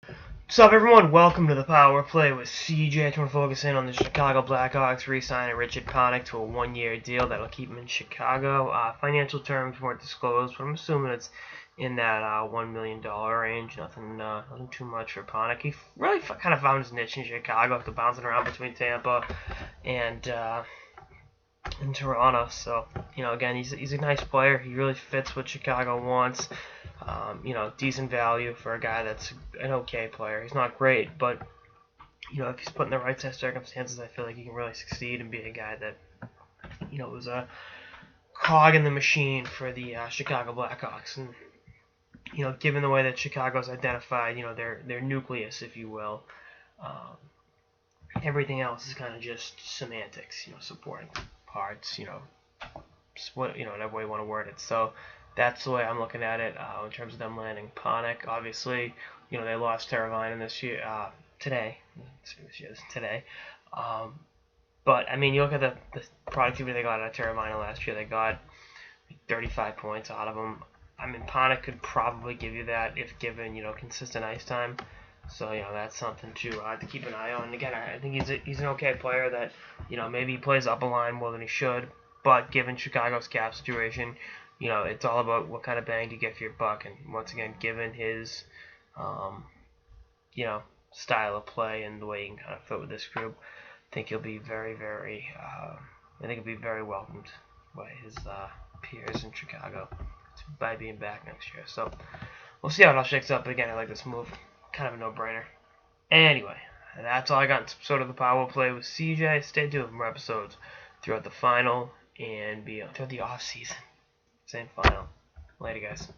What's up, everyone? Welcome to the Power Play with CJ. I want to focus in on the Chicago Blackhawks re-signing Richard Panik to a one-year deal that'll keep him in Chicago. Financial terms weren't disclosed, but I'm assuming it's in that $1 million range. Nothing too much for Panik. He really kind of found his niche in Chicago after bouncing around between Tampa and Toronto. So, again, he's a nice player. He really fits what Chicago wants. Decent value for a guy that's an okay player. He's not great, but if he's put in the right set of circumstances, I feel like he can really succeed and be a guy that was a cog in the machine for the Chicago Blackhawks. And given the way that Chicago's identified, their nucleus, if you will, everything else is kind of just semantics. Supporting parts. Whatever way you want to word it. So that's the way I'm looking at it in terms of them landing Panik. Obviously, they lost Teravainen this year, today. But, I mean, you look at the productivity they got out of Teravainen last year. They got 35 points out of him. I mean, Panik could probably give you that if given, consistent ice time. So, that's something to keep an eye on. And again, I think he's an okay player that, maybe he plays up a line more than he should. But given Chicago's cap situation, it's all about what kind of bang do you get for your buck. And once again, given his, style of play and the way he can kind of fit with this group, I think he'll be very, very, welcomed by his peers in Chicago by being back next year. So we'll see how it all shakes up. But again, I like this move. Kind of a no-brainer. Anyway, that's all I got in this episode of the Power Play with CJ. Stay tuned for more episodes throughout the final and throughout the off season. Same final. Later, guys.